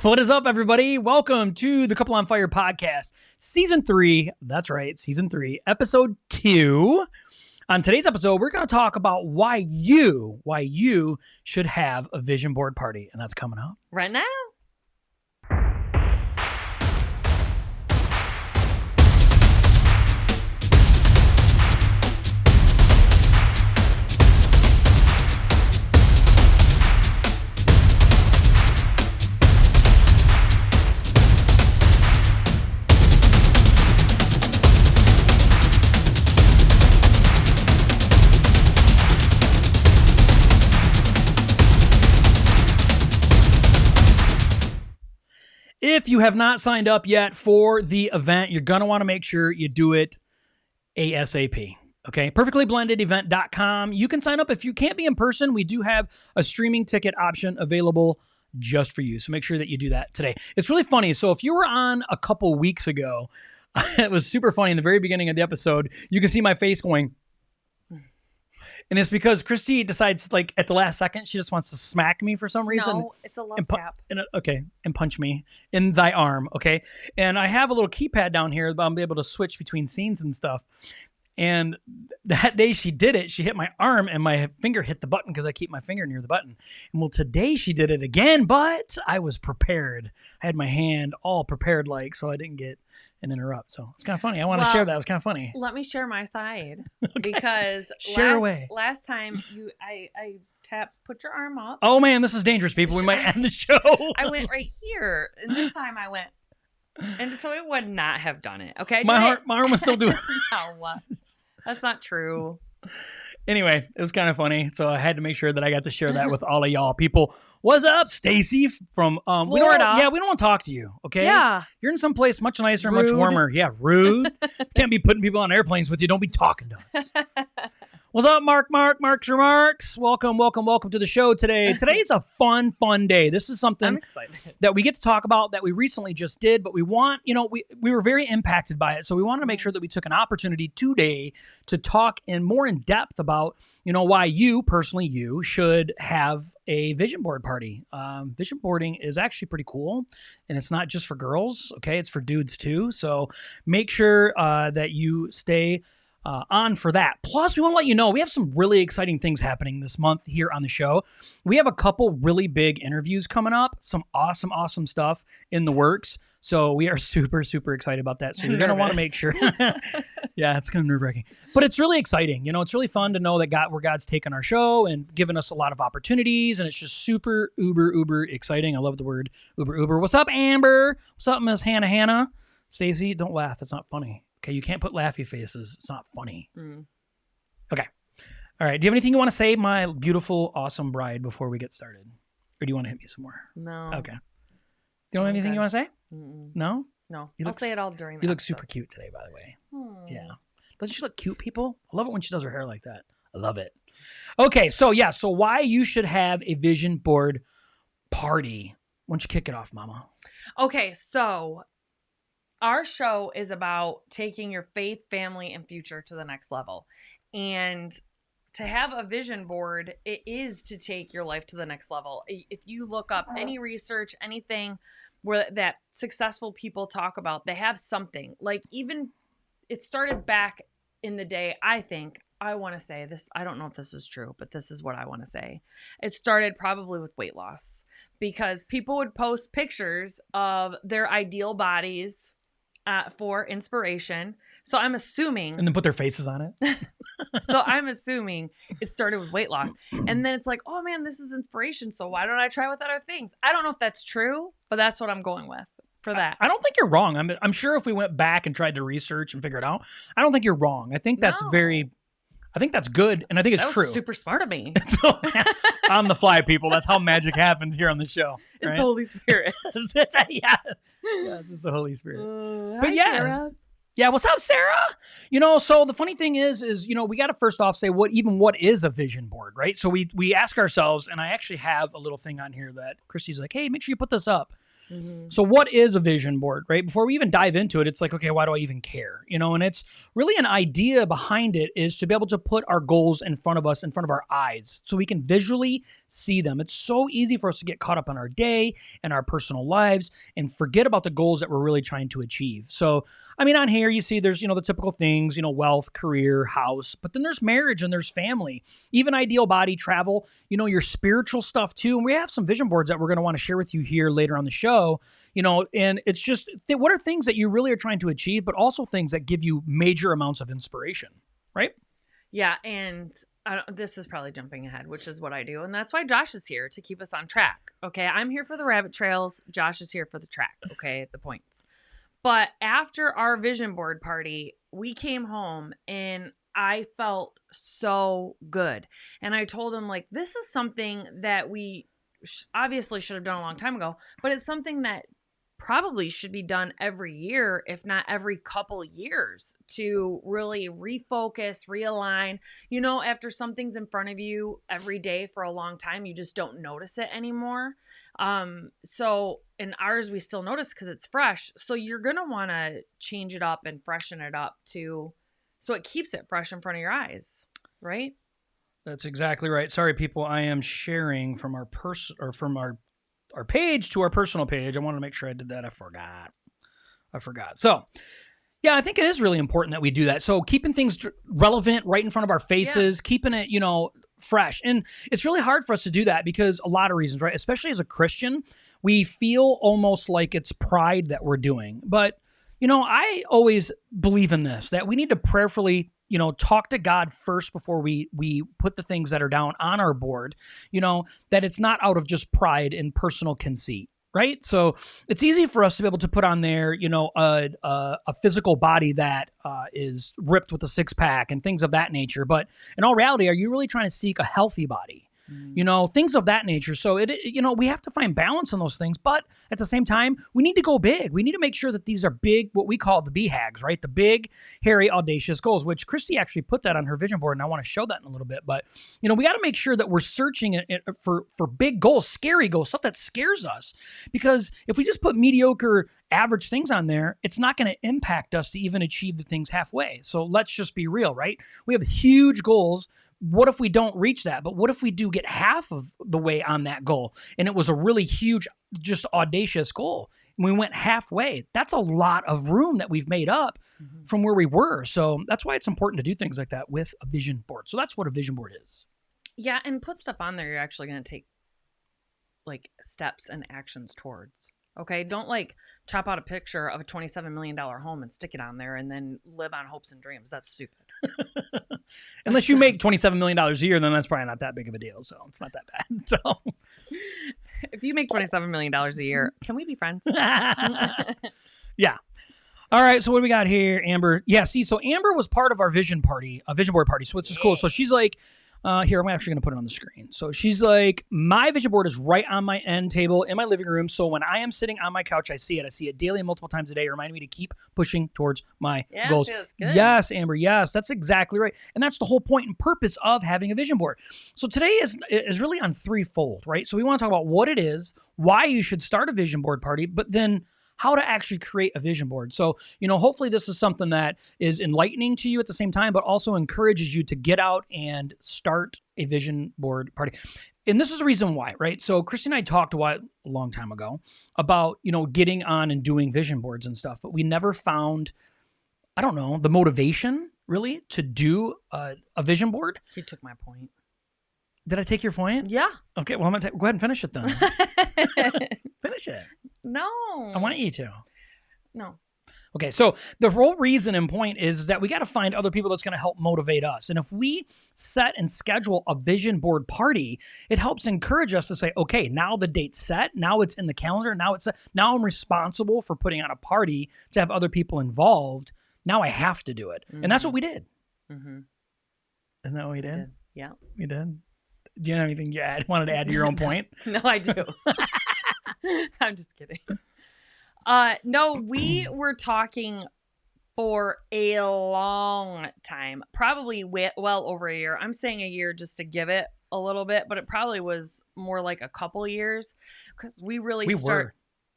What is up, everybody? Welcome to the Couple on Fire podcast, season 3. That's right, season 3, episode 2. On today's episode, we're going to talk about why you should have a vision board party, and that's coming up right now. If you have not signed up yet for the event, you're going to want to make sure you do it ASAP. Okay, perfectlyblendedevent.com. You can sign up if you can't be in person. We do have a streaming ticket option available just for you. So make sure that you do that today. It's really funny. So if you were on a couple weeks ago, it was super funny in the very beginning of the episode. You can see my face going. And it's because Christy decides, like, at the last second, she just wants to smack me for some reason. No, it's a love tap. And punch me in thy arm, okay? And I have a little keypad down here that I'll be able to switch between scenes and stuff. And that day she did it, she hit my arm and my finger hit the button because I keep my finger near the button. And well, today she did it again, but I was prepared. I had my hand all prepared, so I didn't get an interrupt. So it's kind of funny. I want to share that. It was kind of funny. Let me share my side because last time I put your arm up. Oh man, this is dangerous, people. We might end the show. I went right here, and this time I went, and so it would not have done it. Okay, my arm was still doing. No, that's not true. Anyway, it was kind of funny, so I had to make sure that I got to share that with all of y'all. People, what's up, Stacy from Florida? We don't want to talk to you, okay? Yeah. You're in some place much nicer, Rude. much warmer. Yeah, rude. Can't be putting people on airplanes with you. Don't be talking to us. What's up, Mark's Remarks? Welcome to the show today. Today is a fun day. This is something that we get to talk about that we recently just did, but we want, we were very impacted by it. So we wanted to make sure that we took an opportunity today to talk more in depth about, why you should have a vision board party. Vision boarding is actually pretty cool, and it's not just for girls, okay? It's for dudes too. So make sure that you stay on for that. Plus, we want to let you know we have some really exciting things happening this month here on the show. We have a couple really big interviews coming up, some awesome stuff in the works. So we are super excited about that. So you're going to want to make sure. Yeah, it's kind of nerve-wracking. But it's really exciting. It's really fun to know that God's taken our show and given us a lot of opportunities. And it's just super, uber exciting. I love the word uber. What's up, Amber? What's up, Miss Hannah? Stacy, don't laugh. It's not funny. Okay, you can't put laughy faces. It's not funny. Okay. All right. Do you have anything you want to say, my beautiful, awesome bride, before we get started? Or do you want to hit me some more? No. Okay. You don't have anything you want to say? No? No. I'll say it all during the You look episode. super cute today, by the way. Yeah. Doesn't she look cute, people? I love it when she does her hair like that. I love it. Okay, so why you should have a vision board party. Why don't you kick it off, Mama? Okay, so our show is about taking your faith, family, and future to the next level. And to have a vision board, it is to take your life to the next level. If you look up any research, anything that successful people talk about, they have something. Like, even it started back in the day, I want to say this, I don't know if this is true, but this is what I want to say. It started probably with weight loss, because people would post pictures of their ideal bodies for inspiration. So I'm assuming. And then put their faces on it. So I'm assuming it started with weight loss. And then it's like, oh man, this is inspiration. So why don't I try with other things? I don't know if that's true, but that's what I'm going with for that. I don't think you're wrong. I'm sure if we went back and tried to research and figure it out, I don't think you're wrong. I think that's I think that's good, and I think it's true. Super smart of me. So, on the fly, people. That's how magic happens here on the show. It's the Holy Spirit. Yeah, it's the Holy Spirit. But hi, Sarah. Yeah, what's up, Sarah? So the funny thing is we got to first off say what is a vision board, right? So we ask ourselves, and I actually have a little thing on here that Christy's like, hey, make sure you put this up. So what is a vision board, right? Before we even dive into it, it's like, okay, why do I even care? And it's really an idea behind it is to be able to put our goals in front of us, in front of our eyes, so we can visually see them. It's so easy for us to get caught up on our day and our personal lives and forget about the goals that we're really trying to achieve. So, on here you see there's, the typical things, wealth, career, house, but then there's marriage and there's family, even ideal body, travel, your spiritual stuff too. And we have some vision boards that we're going to want to share with you here later on the show, and it's just, what are things that you really are trying to achieve, but also things that give you major amounts of inspiration, right? Yeah. And this is probably jumping ahead, which is what I do. And that's why Josh is here, to keep us on track. Okay. I'm here for the rabbit trails. Josh is here for the track. Okay. The points. But after our vision board party, we came home and I felt so good. And I told him, like, this is something that we obviously should have done a long time ago, but it's something that probably should be done every year, if not every couple years, to really refocus, realign. After something's in front of you every day for a long time, you just don't notice it anymore. So in ours, we still notice because it's fresh. So you're going to want to change it up and freshen it up so it keeps it fresh in front of your eyes, right? That's exactly right. Sorry, people. I am sharing from our our page to our personal page. I wanted to make sure I did that. I forgot. So, yeah, I think it is really important that we do that. So keeping things relevant right in front of our faces, keeping it, fresh. And it's really hard for us to do that because a lot of reasons, right? Especially as a Christian, we feel almost like it's pride that we're doing. But, I always believe in this, that we need to prayerfully talk to God first before we put the things that are down on our board, that it's not out of just pride and personal conceit, right? So it's easy for us to be able to put on there, a physical body that is ripped with a six pack and things of that nature. But in all reality, are you really trying to seek a healthy body? Things of that nature. So we have to find balance in those things, but at the same time, we need to go big. We need to make sure that these are big, what we call the BHAGs, right? The big, hairy, audacious goals, which Christy actually put that on her vision board, and I want to show that in a little bit. But, we got to make sure that we're searching for big goals, scary goals, stuff that scares us. Because if we just put mediocre, average things on there, it's not going to impact us to even achieve the things halfway. So let's just be real, right? We have huge goals. What if we don't reach that? But what if we do get half of the way on that goal? And it was a really huge, just audacious goal. And we went halfway. That's a lot of room that we've made up from where we were. So that's why it's important to do things like that with a vision board. So that's what a vision board is. Yeah. And put stuff on there you're actually going to take like steps and actions towards. Okay. Don't chop out a picture of a $27 million home and stick it on there and then live on hopes and dreams. That's stupid. Unless you make $27 million a year, then that's probably not that big of a deal. So it's not that bad. So if you make $27 million a year, can we be friends? Yeah. All right. So what do we got here, Amber? Yeah. See, so Amber was part of our vision board party. So it's just cool. So she's like, here, I'm actually going to put it on the screen. So she's like, my vision board is right on my end table in my living room. So when I am sitting on my couch, I see it. I see it daily and multiple times a day, reminding me to keep pushing towards my goals. See, that's good. Yes, Amber. Yes, that's exactly right. And that's the whole point and purpose of having a vision board. So today is really on threefold, right? So we want to talk about what it is, why you should start a vision board party, but then how to actually create a vision board. So, hopefully this is something that is enlightening to you at the same time, but also encourages you to get out and start a vision board party. And this is the reason why, right? So Christy and I talked a long time ago about, getting on and doing vision boards and stuff, but we never found, the motivation really to do a vision board. You took my point. Did I take your point? Yeah. Okay, well, I'm going to go ahead and finish it then. Finish it. No. I want you to. No. Okay, so the whole reason and point is that we got to find other people that's going to help motivate us. And if we set and schedule a vision board party, it helps encourage us to say, okay, now the date's set. Now it's in the calendar. Now I'm responsible for putting on a party to have other people involved. Now I have to do it. Mm-hmm. And that's what we did. Mm-hmm. Isn't that what we did? Yeah. We did. Do you have anything you wanted to add to your own point? No, I do. I'm just kidding. No, we were talking for a long time, probably well over a year. I'm saying a year just to give it a little bit, but it probably was more like a couple years because we really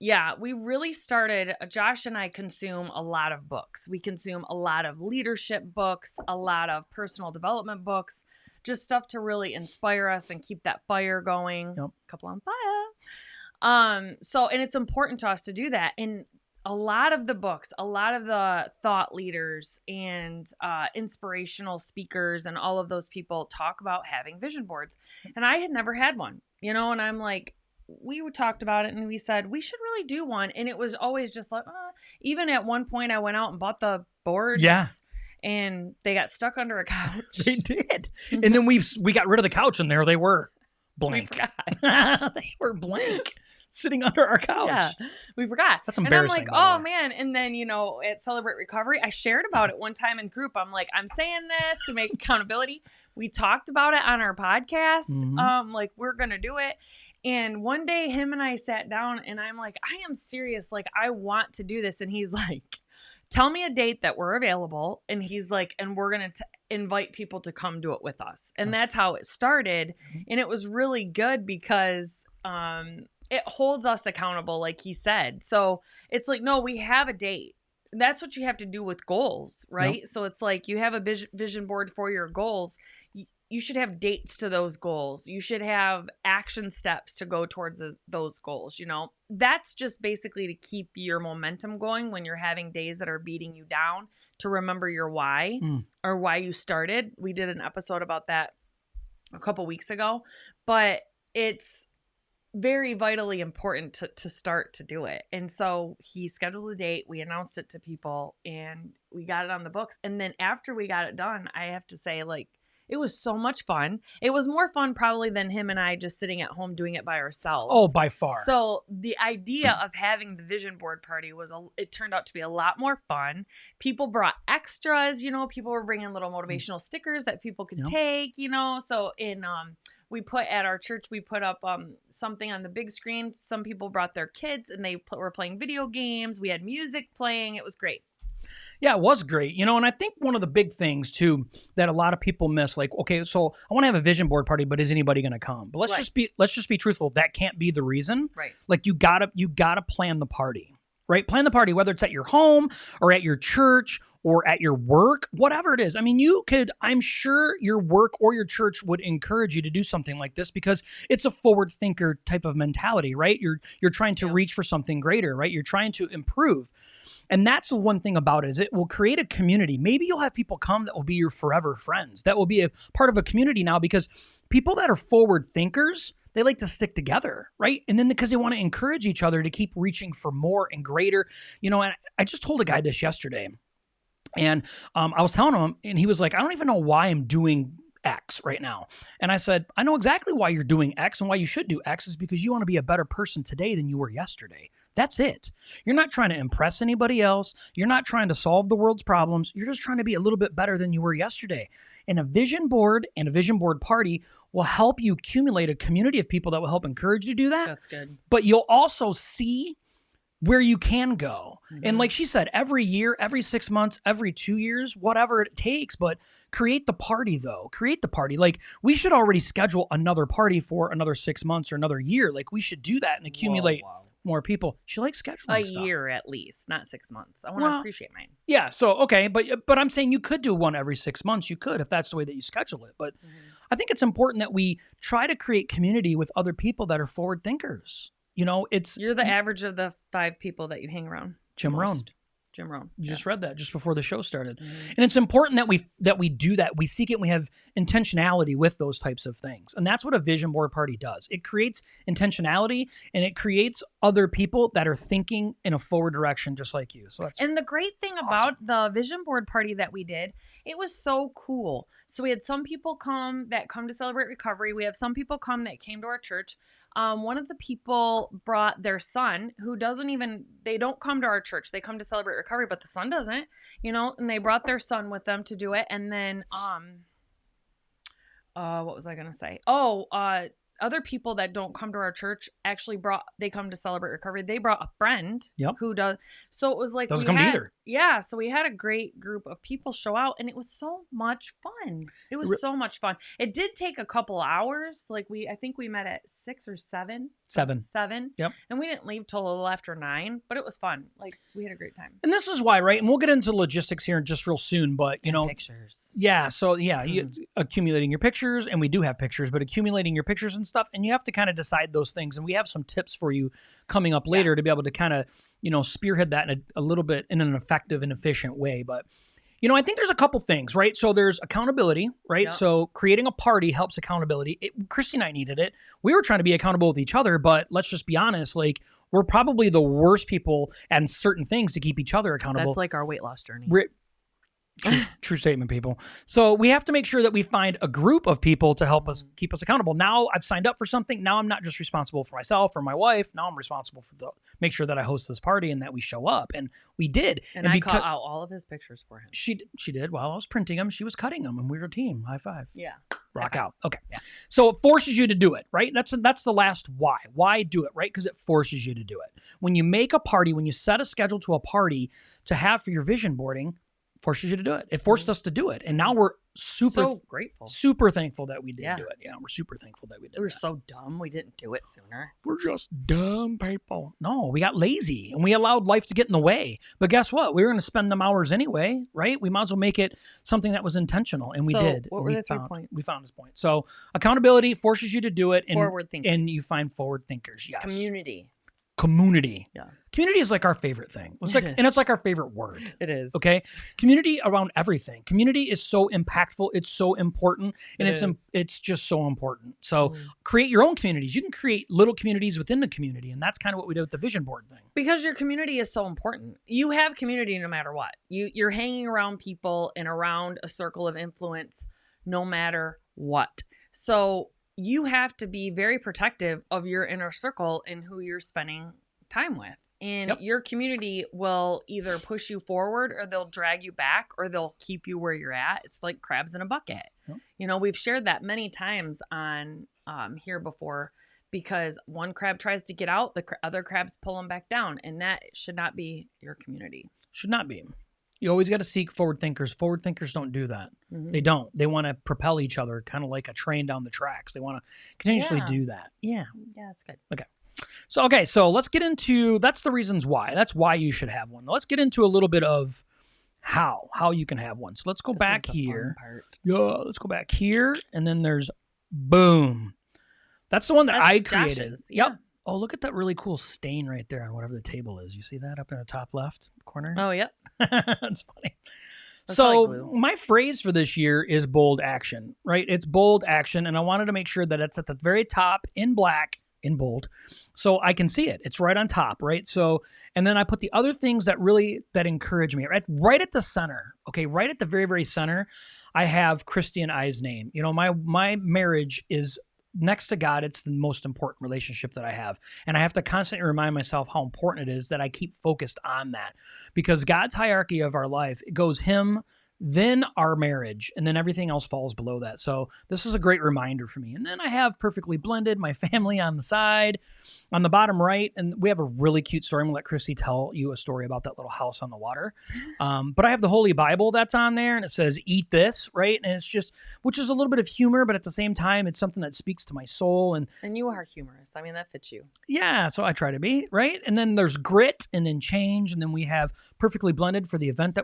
Yeah, we really started, Josh and I consume a lot of books. We consume a lot of leadership books, a lot of personal development books, just stuff to really inspire us and keep that fire going. Yep. Couple on fire. So, and it's important to us to do that. And a lot of the books, a lot of the thought leaders and inspirational speakers and all of those people talk about having vision boards. And I had never had one, and I'm like, we talked about it and we said we should really do one, and it was always just like even at one point I went out and bought the boards, and they got stuck under a couch. They did. And then we got rid of the couch, and there they were, blank. We forgot. They were blank, sitting under our couch. Yeah, we forgot. That's embarrassing. And I'm like, oh man. And then at Celebrate Recovery, I shared about it one time in group. I'm like, I'm saying this to make accountability. We talked about it on our podcast. Like, we're gonna do it. And one day him and I sat down and I'm like, I am serious. Like, I want to do this. And he's like, tell me a date that we're available. And he's like, and we're going to invite people to come do it with us. And that's how it started. And it was really good because it holds us accountable, like he said. So it's like, no, we have a date. That's what you have to do with goals, right? Yep. So it's like you have a vision board for your goals. You should have dates to those goals. You should have action steps to go towards those goals. That's just basically to keep your momentum going when you're having days that are beating you down, to remember your why or why you started. We did an episode about that a couple weeks ago, but it's very vitally important to start to do it. And so he scheduled a date, we announced it to people, and we got it on the books. And then after we got it done, I have to say, like, it was so much fun. It was more fun probably than him and I just sitting at home doing it by ourselves. Oh, by far. So the idea of having the vision board party it turned out to be a lot more fun. People brought extras, people were bringing little motivational stickers that people could take, So we put at our church, we put up something on the big screen. Some people brought their kids and they were playing video games. We had music playing. It was great. Yeah, it was great. And I think one of the big things too that a lot of people miss, like, okay, so I want to have a vision board party, but is anybody going to come? But let's just be truthful. That can't be the reason. Right. Like, you gotta plan the party, right? Plan the party, whether it's at your home or at your church or at your work, whatever it is. I mean, I'm sure your work or your church would encourage you to do something like this because it's a forward thinker type of mentality, right? You're trying to reach for something greater, right? You're trying to improve. And that's the one thing about it, is it will create a community. Maybe you'll have people come that will be your forever friends. That will be a part of a community now, because people that are forward thinkers, they like to stick together, right? And then because they want to encourage each other to keep reaching for more and greater. And I just told a guy this yesterday, and I was telling him, and he was like, I don't even know why I'm doing X right now. And I said, I know exactly why you're doing X, and why you should do X is because you want to be a better person today than you were yesterday. That's it. You're not trying to impress anybody else. You're not trying to solve the world's problems. You're just trying to be a little bit better than you were yesterday. And a vision board and a vision board party will help you accumulate a community of people that will help encourage you to do that. That's good. But you'll also see where you can go. And like she said, every year, every 6 months, every 2 years, whatever it takes, but create the party though. Create the party. Like, we should already schedule another party for another 6 months or another year. Like, we should do that and accumulate more people. She likes scheduling stuff. A year at least, not 6 months. I want to appreciate mine. Yeah. So, okay. But I'm saying you could do one every 6 months. You could, if that's the way that you schedule it. But I think it's important that we try to create community with other people that are forward thinkers. You're the average of the 5 people that you hang around. Jim Rohn. You just read that just before the show started. And it's important that we do that. We seek it, and we have intentionality with those types of things. And that's what a vision board party does. It creates intentionality, and it creates other people that are thinking in a forward direction just like you. So and the great thing about the vision board party that we did, it was so cool. So we had some people come to Celebrate Recovery. We have some people come that came to our church. One of the people brought their son, who they don't come to our church. They come to Celebrate Recovery, but the son doesn't, and they brought their son with them to do it. And then, what was I going to say? A other people that don't come to our church actually they come to Celebrate Recovery. They brought a friend who does. So it was like, doesn't come to either. Yeah. So we had a great group of people show out, and it was so much fun. It was so much fun. It did take a couple hours. Like I think we met at 6 or 7. 7. Yep. And we didn't leave till a little after 9, but it was fun. Like, we had a great time. And this is why, right? And we'll get into logistics here in just real soon, but pictures. Yeah. So you accumulating your pictures, and we do have pictures, but accumulating your pictures and stuff, and you have to kind of decide those things. And we have some tips for you coming up later to be able to kind of, spearhead that in a little bit in an effective and efficient way. But I think there's a couple things, right? So there's accountability, right? Yep. So creating a party helps accountability. Christy and I needed it. We were trying to be accountable with each other, but let's just be honest, like, we're probably the worst people at certain things to keep each other accountable. That's like our weight loss journey. True statement, people. So we have to make sure that we find a group of people to help us keep us accountable. Now I've signed up for something. Now I'm not just responsible for myself or my wife. Now I'm responsible for make sure that I host this party and that we show up. And we did. And I cut out all of his pictures for him. She did. While I was printing them, she was cutting them, and we were a team. High five. Yeah. Rock out. Okay. Yeah. So it forces you to do it, right? That's the last why. Why do it, right? Because it forces you to do it. When you make a party, when you set a schedule to a party to have for your vision boarding, forces you to do it. It forced us to do it. And now we're so grateful. Super thankful that we did do it. Yeah, we're super thankful that we did. We were so dumb we didn't do it sooner. We're just dumb people. No, we got lazy and we allowed life to get in the way. But guess what? We were going to spend them hours anyway, right? We might as well make it something that was intentional, and we did. What were the 3 points? We found this point. So accountability forces you to do it. And, forward thinkers. And you find forward thinkers. Yes. Community. Yeah. Community is like our favorite thing. And it's like our favorite word. It is. Okay. Community around everything. Community is so impactful. It's so important. And it's just so important. So create your own communities. You can create little communities within the community. And that's kind of what we did with the vision board thing. Because your community is so important. You have community no matter what. You're hanging around people and around a circle of influence no matter what. So you have to be very protective of your inner circle and who you're spending time with. And your community will either push you forward, or they'll drag you back, or they'll keep you where you're at. It's like crabs in a bucket. Yep. We've shared that many times on here before, because one crab tries to get out, the other crabs pull them back down. And that should not be your community. Should not be. You always got to seek forward thinkers. Forward thinkers don't do that. Mm-hmm. They don't. They want to propel each other, kind of like a train down the tracks. They want to continuously do that. Yeah. Yeah, that's good. Okay. So let's get into, that's the reasons why. That's why you should have one. Let's get into a little bit of how you can have one. So let's go back here. Yeah, let's go back here. And then there's boom. That's the one that I created. Josh's, yeah. Yep. Oh, look at that really cool stain right there on whatever the table is. You see that up in the top left corner? Oh, yep. That's funny. So my phrase for this year is bold action, right? It's bold action. And I wanted to make sure that it's at the very top in black, in bold, so I can see it. It's right on top, right? So, and then I put the other things that encourage me right at the center. Okay. Right at the very, very center, I have Christy and I's name. My marriage is next to God. It's the most important relationship that I have. And I have to constantly remind myself how important it is that I keep focused on that, because God's hierarchy of our life, it goes him, then our marriage, and then everything else falls below that. So this is a great reminder for me. And then I have Perfectly Blended, my family on the side, on the bottom right. And we have a really cute story. I'm gonna let Christy tell you a story about that little house on the water. But I have the Holy Bible that's on there, and it says, eat this, right? And it's just, which is a little bit of humor, but at the same time, it's something that speaks to my soul. And you are humorous. I mean, that fits you. Yeah, so I try to be, right? And then there's Grit, and then Change, and then we have Perfectly Blended for the event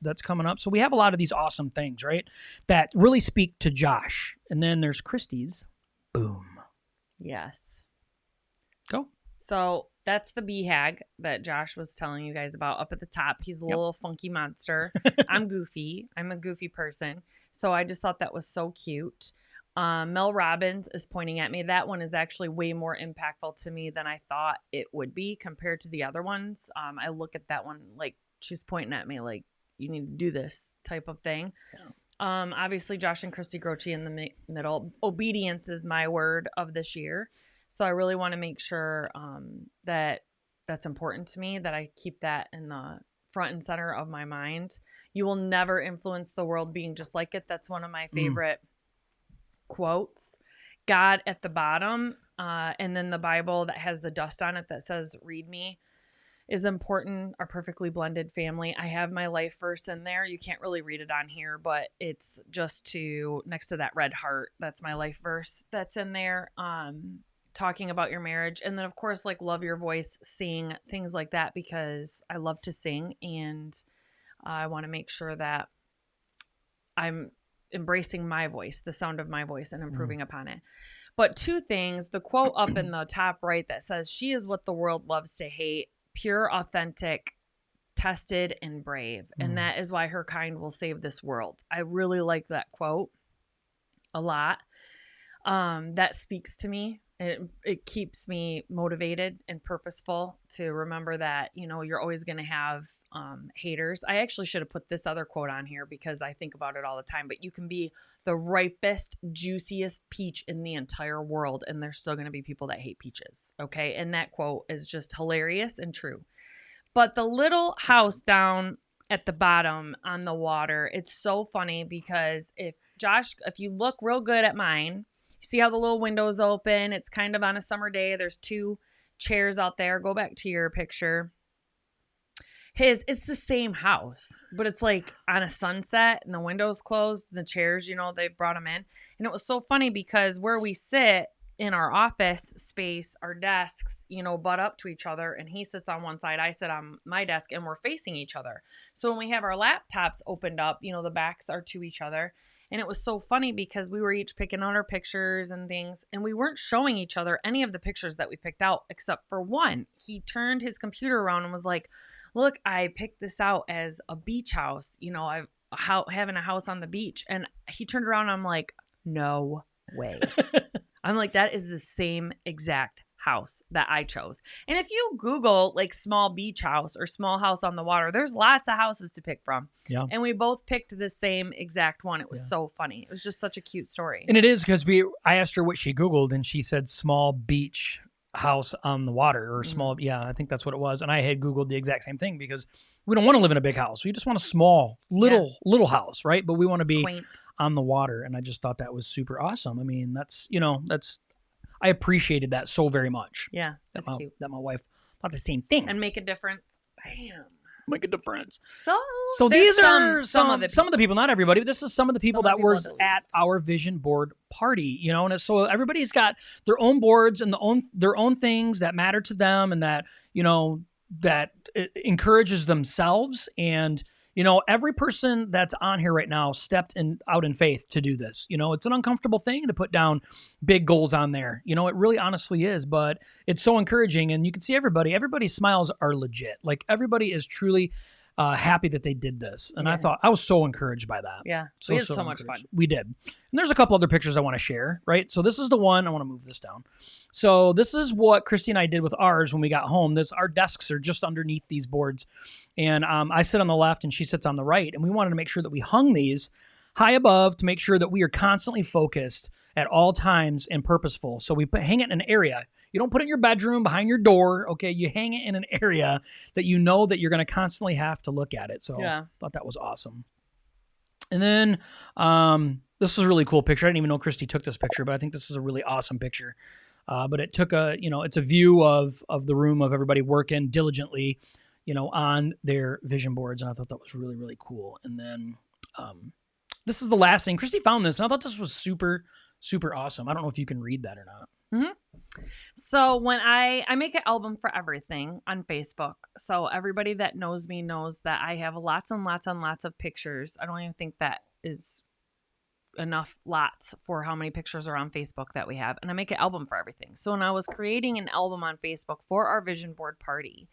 that's coming up. So we have a lot of these awesome things, right, that really speak to Josh. And then there's Christy's boom. Yes. Go. So that's the BHAG that Josh was telling you guys about up at the top. He's a little funky monster. I'm goofy. I'm a goofy person. So I just thought that was so cute. Mel Robbins is pointing at me. That one is actually way more impactful to me than I thought it would be compared to the other ones. I look at that one like she's pointing at me like, you need to do this type of thing. Yeah. Obviously Josh and Christy Groce in the middle. Obedience is my word of this year. So I really want to make sure that that's important to me, that I keep that in the front and center of my mind. You will never influence the world being just like it. That's one of my favorite quotes. God at the bottom, and then the Bible that has the dust on it that says, read me, is important. Our perfectly blended family. I have my life verse in there. You can't really read it on here, but it's just next to that red heart. That's my life verse that's in there. Talking about your marriage. And then of course, like, love your voice, sing, things like that, because I love to sing, and I want to make sure that I'm embracing my voice, the sound of my voice, and improving upon it. But two things, the quote up in the top right that says, she is what the world loves to hate, pure, authentic, tested, and brave. And that is why her kind will save this world. I really like that quote a lot. That speaks to me. It keeps me motivated and purposeful to remember that, you know, you're always going to have haters. I actually should have put this other quote on here because I think about it all the time, but you can be the ripest, juiciest peach in the entire world, and there's still going to be people that hate peaches. Okay. And that quote is just hilarious and true. But the little house down at the bottom on the water, it's so funny because if you look real good at mine, you see how the little window's open. It's kind of on a summer day. There's 2 chairs out there. Go back to your picture. It's the same house, but it's like on a sunset and the window's closed. The chairs, you know, they brought them in. And it was so funny because where we sit in our office space, our desks, you know, butt up to each other, and he sits on one side, I sit on my desk, and we're facing each other. So when we have our laptops opened up, you know, the backs are to each other. And it was so funny because we were each picking out our pictures and things, and we weren't showing each other any of the pictures that we picked out except for one. He turned his computer around and was like, look, I picked this out as a beach house. You know, having a house on the beach. And he turned around and I'm like, no way. I'm like, that is the same exact house that I chose. And if you Google like small beach house or small house on the water, there's lots of houses to pick from. Yeah. And we both picked the same exact one. It was so funny. It was just such a cute story. And it is because I asked her what she Googled, and she said small beach house on the water, or small. Yeah, I think that's what it was. And I had Googled the exact same thing because we don't want to live in a big house. We just want a small little house, right? But we want to be quaint on the water. And I just thought that was super awesome. I mean, I appreciated that so very much. Yeah, that's cute. That my wife thought the same thing. And make a difference. Bam. Make a difference. So these are some of the people, not everybody, but this is some of the people that were at our vision board party, you know, and so everybody's got their own boards and their own things that matter to them, and that, you know, that encourages themselves. And, you know, every person that's on here right now stepped out in faith to do this. You know, it's an uncomfortable thing to put down big goals on there. You know, it really honestly is, but it's so encouraging. And you can see everybody's smiles are legit. Like, everybody is truly happy that they did this. And I was so encouraged by that. Yeah. We had so much fun. We did. And there's a couple other pictures I want to share, right? So this is the one. I want to move this down. So this is what Christy and I did with ours when we got home. Our desks are just underneath these boards. And I sit on the left and she sits on the right. And we wanted to make sure that we hung these high above to make sure that we are constantly focused at all times and purposeful. So we hang it in an area. You don't put it in your bedroom behind your door. Okay. You hang it in an area that you know that you're going to constantly have to look at it. So I thought that was awesome. And then this was a really cool picture. I didn't even know Christy took this picture, but I think this is a really awesome picture. But it took it's a view of the room of everybody working diligently, you know, on their vision boards. And I thought that was really, really cool. And then this is the last thing. Christy found this, and I thought this was super, super awesome. I don't know if you can read that or not. Mm-hmm. So when I make an album for everything on Facebook. So everybody that knows me knows that I have lots and lots and lots of pictures. I don't even think that is enough lots for how many pictures are on Facebook that we have. And I make an album for everything. So when I was creating an album on Facebook for our vision board party,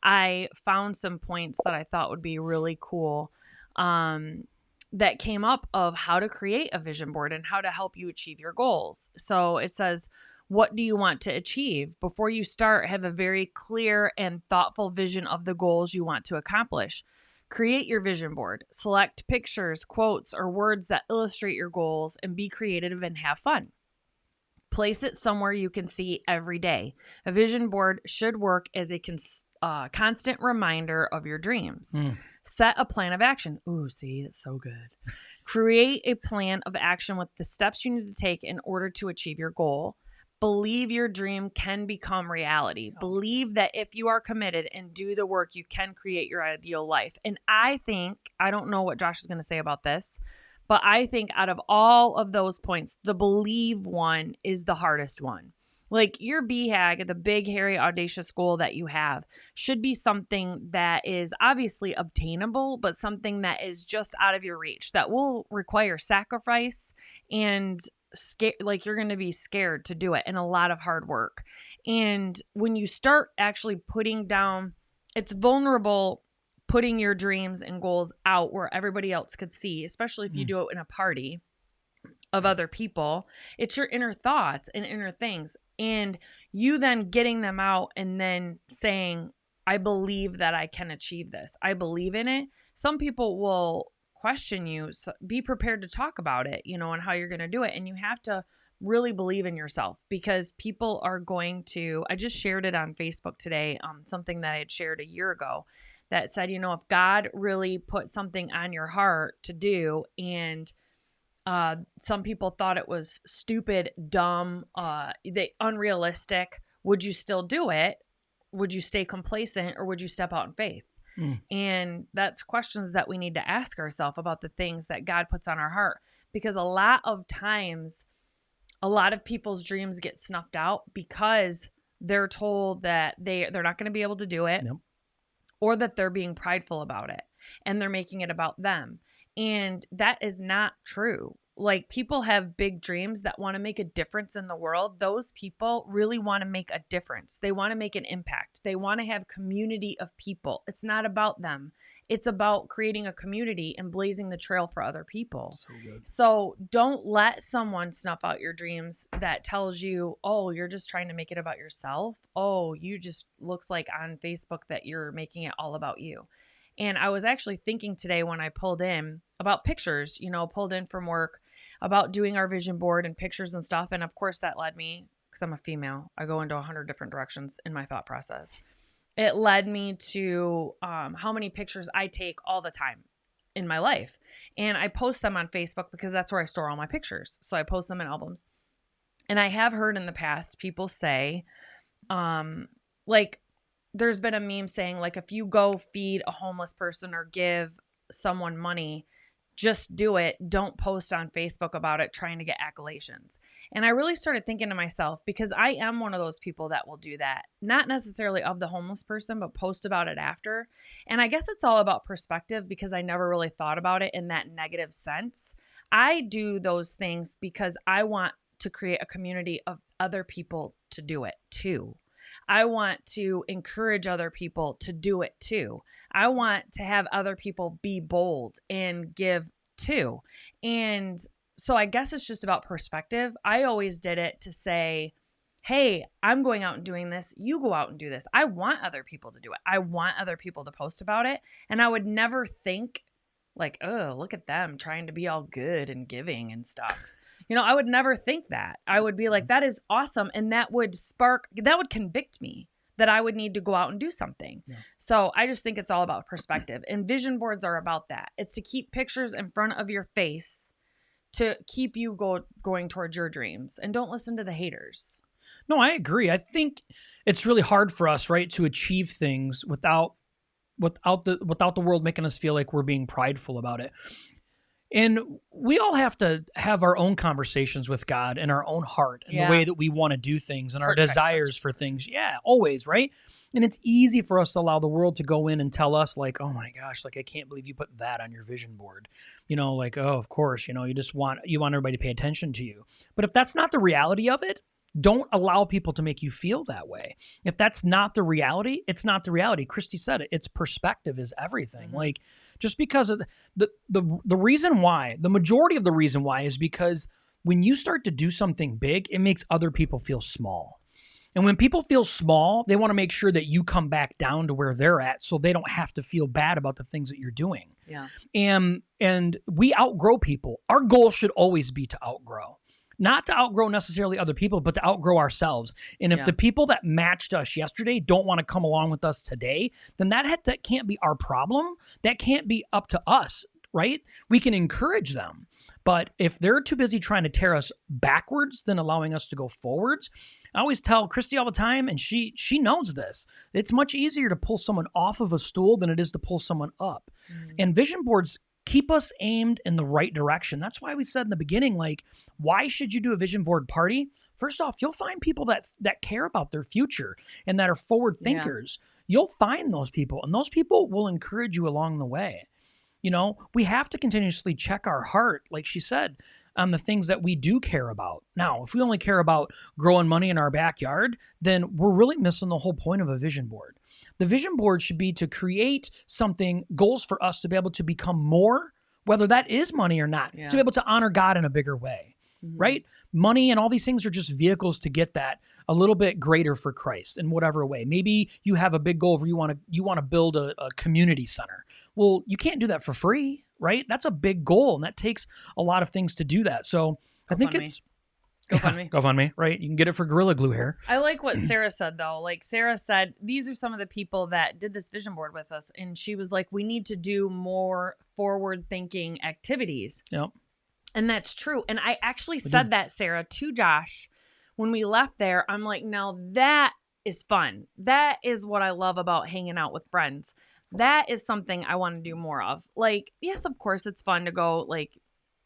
I found some points that I thought would be really cool that came up of how to create a vision board and how to help you achieve your goals. So it says, what do you want to achieve? Before you start, have a very clear and thoughtful vision of the goals you want to accomplish. Create your vision board. Select pictures, quotes, or words that illustrate your goals, and be creative and have fun. Place it somewhere you can see every day. A vision board should work as a constant reminder of your dreams. Set a plan of action. Ooh, see, it's so good. Create a plan of action with the steps you need to take in order to achieve your goal. Believe your dream can become reality. Believe that if you are committed and do the work, you can create your ideal life. And I don't know what Josh is going to say about this, but I think out of all of those points, the believe one is the hardest one. Like your BHAG, the big, hairy, audacious goal that you have should be something that is obviously obtainable, but something that is just out of your reach, that will require sacrifice and like you're going to be scared to do it and a lot of hard work. And when you start actually putting down, it's vulnerable putting your dreams and goals out where everybody else could see, especially if you do it in a party of other people. It's your inner thoughts and inner things. And you then getting them out and then saying, I believe that I can achieve this. I believe in it. Some people will question you. So be prepared to talk about it, and how you're going to do it. And you have to really believe in yourself, because people are going to, I just shared it on Facebook today, something that I had shared a year ago that said, if God really put something on your heart to do, and some people thought it was stupid, dumb, unrealistic, would you still do it? Would you stay complacent, or would you step out in faith? And that's questions that we need to ask ourselves about the things that God puts on our heart, because a lot of times, a lot of people's dreams get snuffed out because they're told that they're not going to be able to do it, or that they're being prideful about it and they're making it about them. And that is not true. Like, people have big dreams that want to make a difference in the world. Those people really want to make a difference. They want to make an impact. They want to have community of people. It's not about them. It's about creating a community and blazing the trail for other people. So good. So don't let someone snuff out your dreams that tells you, oh, you're just trying to make it about yourself. Oh, you just looks like on Facebook that you're making it all about you. And I was actually thinking today when I pulled in about pictures, pulled in from work, about doing our vision board and pictures and stuff. And of course that led me, because I'm a female, I go into 100 different directions in my thought process. It led me to how many pictures I take all the time in my life. And I post them on Facebook because that's where I store all my pictures. So I post them in albums. And I have heard in the past people say, like, there's been a meme saying, like, if you go feed a homeless person or give someone money, just do it. Don't post on Facebook about it trying to get accolations. And I really started thinking to myself, because I am one of those people that will do that. Not necessarily of the homeless person, but post about it after. And I guess it's all about perspective, because I never really thought about it in that negative sense. I do those things because I want to create a community of other people to do it too. I want to encourage other people to do it too. I want to have other people be bold and give too. And so I guess it's just about perspective. I always did it to say, hey, I'm going out and doing this. You go out and do this. I want other people to do it. I want other people to post about it. And I would never think like, oh, look at them trying to be all good and giving and stuff. I would never think that. I would be like, that is awesome. And that would convict me that I would need to go out and do something. Yeah. So I just think it's all about perspective. And vision boards are about that. It's to keep pictures in front of your face to keep you going towards your dreams. And don't listen to the haters. No, I agree. I think it's really hard for us, right, to achieve things without the world making us feel like we're being prideful about it. And we all have to have our own conversations with God and our own heart and the way that we want to do things and our desires for things. Yeah, always, right? And it's easy for us to allow the world to go in and tell us like, oh my gosh, like I can't believe you put that on your vision board. Like, oh, of course, you want everybody to pay attention to you. But if that's not the reality of it, don't allow people to make you feel that way. If that's not the reality, it's not the reality. Christy said it. It's perspective is everything. Mm-hmm. Like, just because of the reason why, the majority of the reason why is because when you start to do something big, it makes other people feel small. And when people feel small, they want to make sure that you come back down to where they're at so they don't have to feel bad about the things that you're doing. Yeah. And we outgrow people. Our goal should always be to outgrow. Not to outgrow necessarily other people, but to outgrow ourselves. And if the people that matched us yesterday don't want to come along with us today, then that can't be our problem. That can't be up to us, right? We can encourage them. But if they're too busy trying to tear us backwards than allowing us to go forwards, I always tell Christy all the time, and she knows this, it's much easier to pull someone off of a stool than it is to pull someone up. And vision boards keep us aimed in the right direction. That's why we said in the beginning, like, why should you do a vision board party? First off, you'll find people that care about their future and that are forward thinkers. You'll find those people, and those people will encourage you along the way. You know, we have to continuously check our heart, like she said, on the things that we do care about. Now, if we only care about growing money in our backyard, then we're really missing the whole point of a vision board. The vision board should be to create something, goals for us to be able to become more, whether that is money or not, to be able to honor God in a bigger way, right? Money and all these things are just vehicles to get that a little bit greater for Christ in whatever way. Maybe you have a big goal where you want to build a community center. Well, you can't do that for free, right? That's a big goal, and that takes a lot of things to do that. So I think it's GoFundMe, right? You can get it for Gorilla Glue hair. I like what Sarah said, though. Like Sarah said, these are some of the people that did this vision board with us, and she was like, we need to do more forward-thinking activities. Yep. And that's true. And I actually said that, Sarah, to Josh when we left there. I'm like, now that is fun. That is what I love about hanging out with friends. That is something I want to do more of. Like, yes, of course, it's fun to go, like,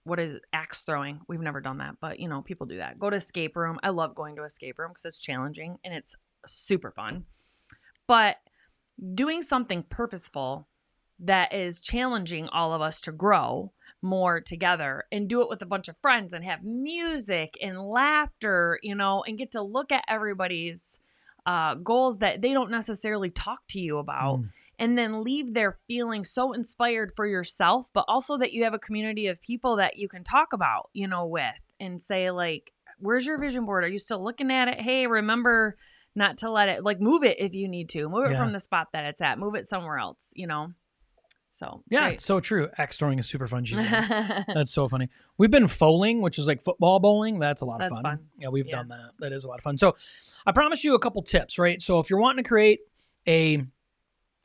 what is it? Axe throwing. We've never done that, but, you know, people do that. Go to escape room. I love going to escape room because it's challenging and it's super fun. But doing something purposeful that is challenging all of us to grow more together and do it with a bunch of friends and have music and laughter, you know, and get to look at everybody's goals that they don't necessarily talk to you about, and then leave there feeling so inspired for yourself, but also that you have a community of people that you can talk about, you know, with, and say, like, where's your vision board? Are you still looking at it? Hey, remember not to let it, like, move it if you need to. Move it from the spot that it's at. Move it somewhere else, you know? So it's so true. Axe throwing is super fun. That's so funny. We've been foaling, which is like football bowling. That's a lot of fun. Yeah, we've done that. That is a lot of fun. So I promised you a couple tips, right? So if you're wanting to create a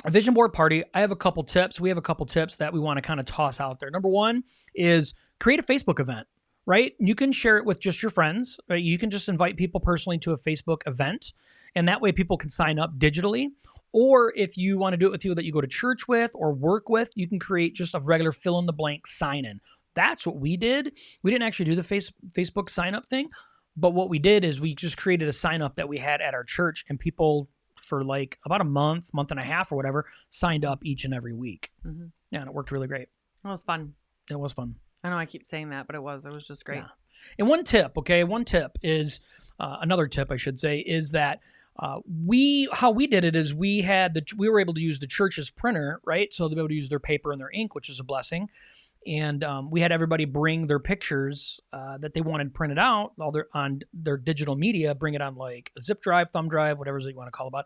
vision board party, I have a couple tips. We have a couple tips that we want to kind of toss out there. Number one is create a Facebook event, right? You can share it with just your friends, right? You can just invite people personally to a Facebook event, and that way people can sign up digitally. Or if you want to do it with people that you go to church with or work with, you can create just a regular fill-in-the-blank sign-in. That's what we did. We didn't actually do the Facebook sign-up thing, but what we did is we just created a sign-up that we had at our church, and people for like about a month and a half or whatever signed up each and every week. Yeah, and it worked really great. It was fun. It was fun. I know I keep saying that, but it was just great. Yeah. And one tip is, another tip I should say, is that how we did it is we were able to use the church's printer, right? So they'll be able to use their paper and their ink, which is a blessing. And we had everybody bring their pictures that they wanted printed out on their digital media, bring it on like a zip drive, thumb drive, whatever you want to call it.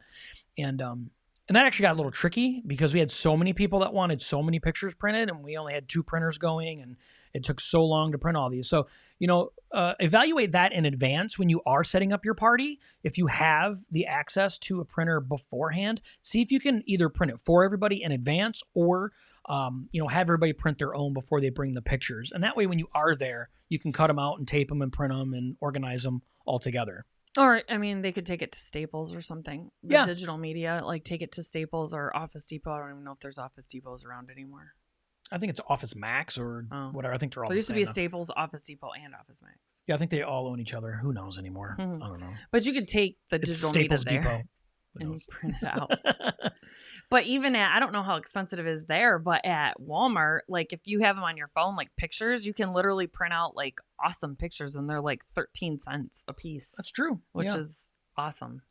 And that actually got a little tricky because we had so many people that wanted so many pictures printed, and we only had 2 printers going, and it took so long to print all these. So, you know, evaluate that in advance when you are setting up your party. If you have the access to a printer beforehand, see if you can either print it for everybody in advance or, you know, have everybody print their own before they bring the pictures. And that way, when you are there, you can cut them out and tape them and print them and organize them all together. Or, I mean, they could take it to Staples or something. The digital media, like take it to Staples or Office Depot. I don't even know if there's Office Depots around anymore. I think it's Office Max or whatever. I think they're all the same. There used to be a now. Staples, Office Depot, and Office Max. Yeah, I think they all own each other. Who knows anymore? I don't know. But you could take the digital media there and print it out. But even I don't know how expensive it is there, but at Walmart, like if you have them on your phone, like pictures, you can literally print out like awesome pictures, and they're like 13 cents a piece. That's true. Which is awesome.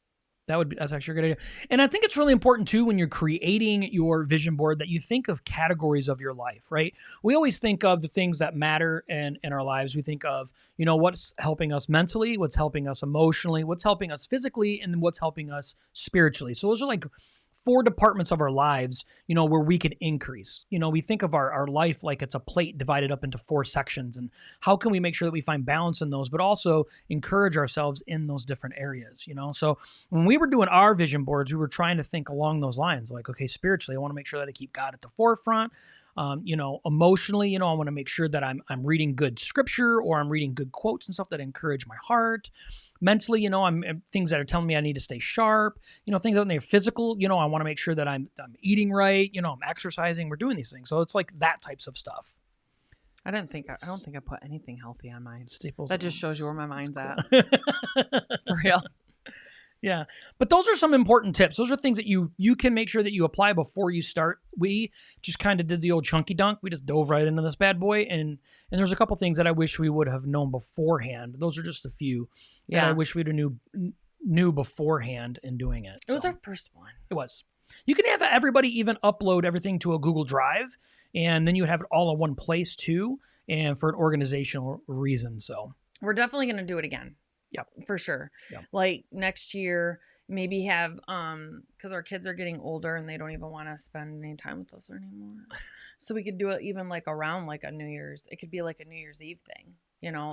That's actually a good idea. And I think it's really important too, when you're creating your vision board, that you think of categories of your life, right? We always think of the things that matter in our lives. We think of, you know, what's helping us mentally, what's helping us emotionally, what's helping us physically, and then what's helping us spiritually. So those are like 4 departments of our lives, you know, where we can increase. You know, we think of our life like it's a plate divided up into 4 sections, and how can we make sure that we find balance in those, but also encourage ourselves in those different areas, you know? So when we were doing our vision boards, we were trying to think along those lines, like, okay, spiritually, I want to make sure that I keep God at the forefront. Emotionally, I want to make sure that I'm reading good scripture, or I'm reading good quotes and stuff that encourage my heart. Mentally, I'm things that are telling me I need to stay sharp. Things that are physical. I want to make sure that I'm eating right. I'm exercising. We're doing these things, so it's like that types of stuff. I don't think I put anything healthy on mine. Staples. That just shows you where my mind's cool. at. For real. Yeah. But those are some important tips. Those are things that you can make sure that you apply before you start. We just kind of did the old chunky dunk. We just dove right into this bad boy. And there's a couple things that I wish we would have known beforehand. Those are just a few that I wish we'd have knew beforehand in doing it. It was our first one. It was. You can have everybody even upload everything to a Google Drive, and then you would have it all in one place too, and for an organizational reason. So we're definitely going to do it again. Yep. For sure. Yep. Like next year, maybe have, because our kids are getting older and they don't even want to spend any time with us anymore. So we could do it even like around like a New Year's. It could be like a New Year's Eve thing,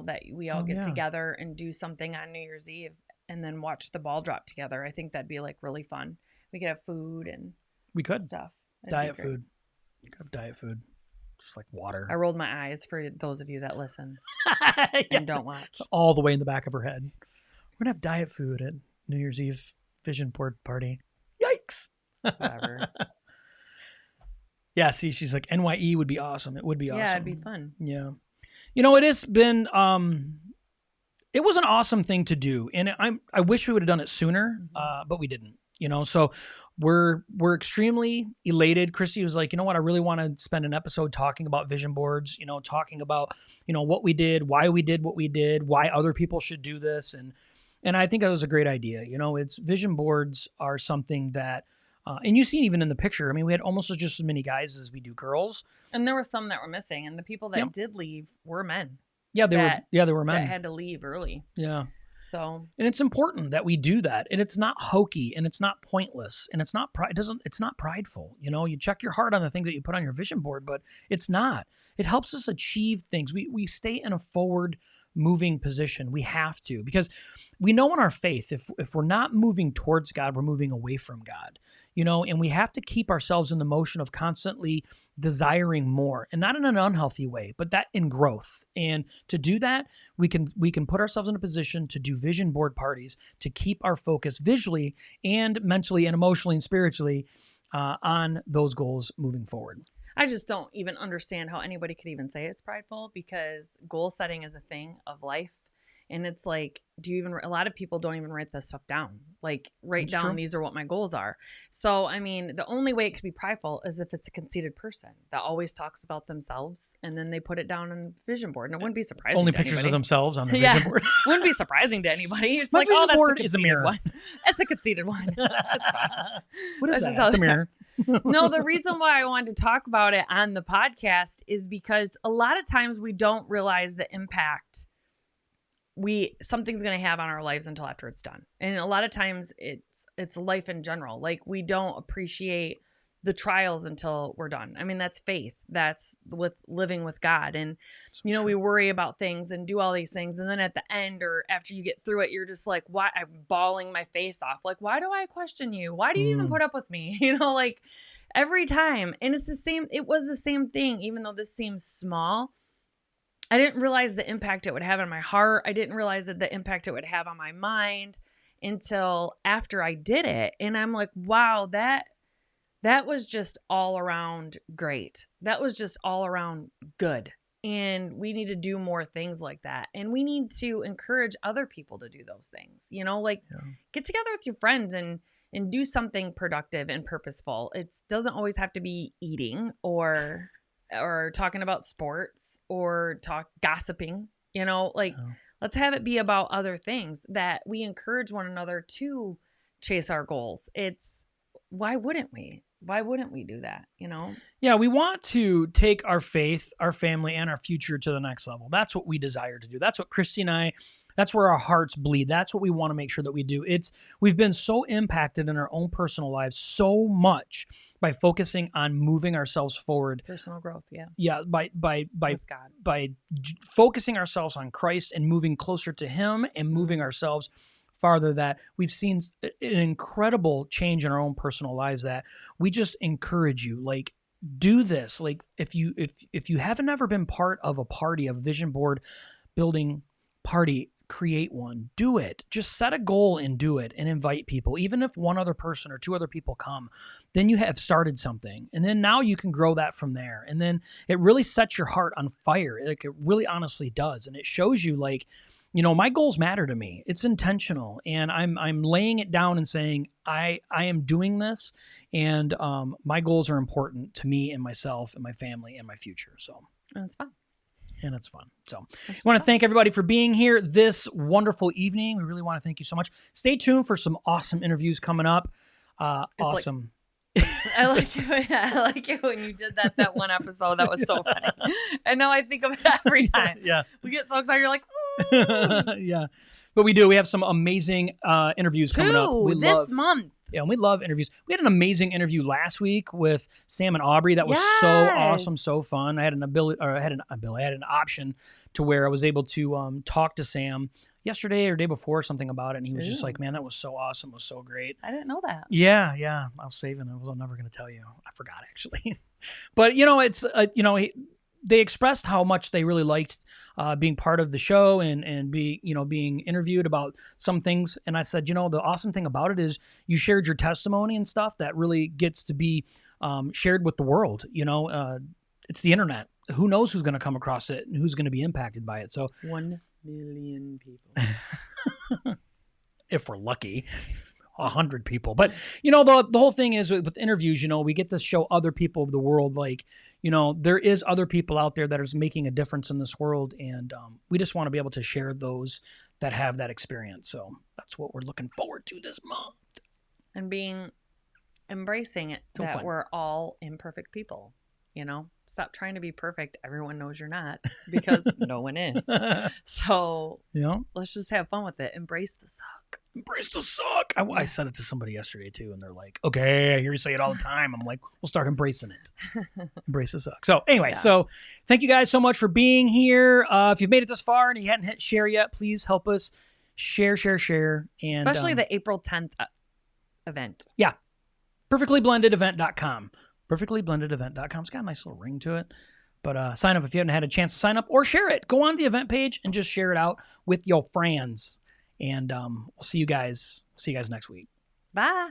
that we all get together and do something on New Year's Eve and then watch the ball drop together. I think that'd be like really fun. We could have food and stuff. Diet food. You could have diet food. Just like water. I rolled my eyes for those of you that listen and don't watch. All the way in the back of her head. We're going to have diet food at New Year's Eve vision board party. Yikes. Whatever. Yeah, see, she's like, NYE would be awesome. It would be awesome. Yeah, it'd be fun. Yeah. It has been, it was an awesome thing to do. And I wish we would have done it sooner, but we didn't. So we're extremely elated. Christy was like, you know what? I really want to spend an episode talking about vision boards, talking about, what we did, why we did what we did, why other people should do this. And I think that was a great idea. It's vision boards are something that, and you see even in the picture, I mean, we had almost just as many guys as we do girls. And there were some that were missing. And the people that did leave were men. Yeah, they were men. That had to leave early. Yeah. So, and it's important that we do that, and it's not hokey, and it's not pointless, and it's not it's not prideful. You check your heart on the things that you put on your vision board, but it's not. It helps us achieve things. We stay in a forward moving position. We have to, because we know in our faith, if we're not moving towards God, we're moving away from God, and we have to keep ourselves in the motion of constantly desiring more, and not in an unhealthy way, but that in growth. And to do that, we can put ourselves in a position to do vision board parties, to keep our focus visually and mentally and emotionally and spiritually on those goals moving forward. I just don't even understand how anybody could even say it's prideful, because goal setting is a thing of life. And it's like, a lot of people don't even write this stuff down. Like, write down, these are what my goals are. So, I mean, the only way it could be prideful is if it's a conceited person that always talks about themselves and then they put it down on the vision board. And it wouldn't be surprising Only to pictures anybody. of themselves on the vision board. Wouldn't be surprising to anybody. It's my like, vision that's board the is a mirror. One. That's the conceited one. What is that? It's a mirror. No, the reason why I wanted to talk about it on the podcast is because a lot of times we don't realize the impact something's going to have on our lives until after it's done. And a lot of times it's life in general. Like, we don't appreciate the trials until we're done. I mean, that's faith. That's with living with God. And, we worry about things and do all these things. And then at the end, or after you get through it, you're just like, why? I'm bawling my face off. Like, why do I question you? Why do you even put up with me? Like, every time. And it was the same thing, even though this seems small. I didn't realize the impact it would have on my heart. I didn't realize the impact it would have on my mind until after I did it. And I'm like, wow, that was just all around great. That was just all around good. And we need to do more things like that. And we need to encourage other people to do those things. Get together with your friends and do something productive and purposeful. It doesn't always have to be eating or talking about sports or gossiping, let's have it be about other things that we encourage one another to chase our goals. Why wouldn't we? Why wouldn't we do that? Yeah, we want to take our faith, our family, and our future to the next level. That's what we desire to do. That's what Christy and I, that's where our hearts bleed. That's what we want to make sure that we do. We've been so impacted in our own personal lives so much by focusing on moving ourselves forward. Personal growth, yeah. Yeah, by with God. By focusing ourselves on Christ and moving closer to Him and moving ourselves farther, that we've seen an incredible change in our own personal lives, that we just encourage you, like, do this. Like if you haven't ever been part of a party, a vision board building party, create one. Do it. Just set a goal and do it and invite people. Even if one other person or two other people come, then you have started something. And then now you can grow that from there. And then it really sets your heart on fire. Like it really honestly does. And it shows you like, you know, my goals matter to me. It's intentional, and I'm laying it down and saying I am doing this, and my goals are important to me and myself and my family and my future. So it's fun. And it's fun. So I want to thank everybody for being here this wonderful evening. We really want to thank you so much. Stay tuned for some awesome interviews coming up. Awesome. I like it when you did that one episode. That was so funny. And now I think of it every time. Yeah. We get so excited. You're like, ooh. Yeah. But we do. We have some amazing interviews coming up. This month. Yeah, and we love interviews. We had an amazing interview last week with Sam and Aubrey. That was so awesome, so fun. I had an option to where I was able to talk to Sam yesterday or day before, something about it, and he was just like, "Man, that was so awesome. It was so great." I didn't know that. Yeah. I was saving it. I was never going to tell you. I forgot actually. But it's they expressed how much they really liked being part of the show and being interviewed about some things. And I said, the awesome thing about it is you shared your testimony and stuff that really gets to be shared with the world. It's the internet. Who knows who's going to come across it and who's going to be impacted by it. So 1 million people. If we're lucky. 100 people. But, the whole thing is with interviews, we get to show other people of the world, like, there is other people out there that is making a difference in this world. And we just want to be able to share those that have that experience. So that's what we're looking forward to this month. And embracing it, so that fun. We're all imperfect people. Stop trying to be perfect. Everyone knows you're not, because no one is. So let's just have fun with it. Embrace the suck. Embrace the suck. I said it to somebody yesterday too, and they're like, "Okay, I hear you say it all the time." I'm like, "We'll start embracing it. Embrace the suck." So anyway, so thank you guys so much for being here. If you've made it this far and you hadn't hit share yet, please help us share, and especially the April 10th event. Yeah, perfectlyblendedevent.com. Perfectlyblendedevent.com. It's got a nice little ring to it. But sign up if you haven't had a chance to sign up, or share it. Go on to the event page and just share it out with your friends. And we'll see you guys next week. Bye.